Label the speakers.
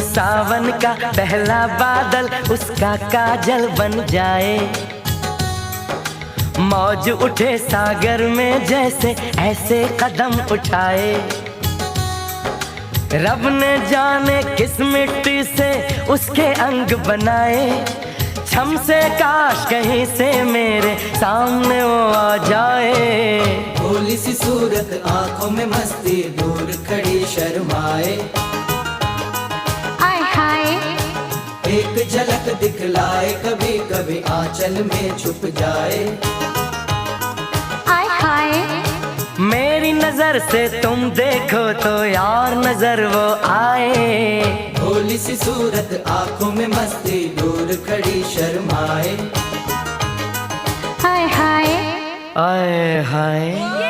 Speaker 1: सावन का पहला बादल उसका काजल बन जाए, मौज उठे सागर में जैसे ऐसे कदम उठाए। रब ने जाने किस मिट्टी से उसके अंग बनाए, छम से काश कहीं से मेरे सामने वो आ जाए।
Speaker 2: भोली सी सूरत आंखों में मस्ती, दूर खड़ी शर्माए।
Speaker 3: आय हाय
Speaker 2: एक झलक दिखलाए, कभी कभी आंचल में छुप जाए।
Speaker 3: आय हाय
Speaker 1: मेरी नजर से तुम देखो तो यार नजर वो आए।
Speaker 2: भोली सी सूरत आंखों में मस्ती, दूर खड़ी शर्माए।
Speaker 3: हाय हाय
Speaker 1: आए हाय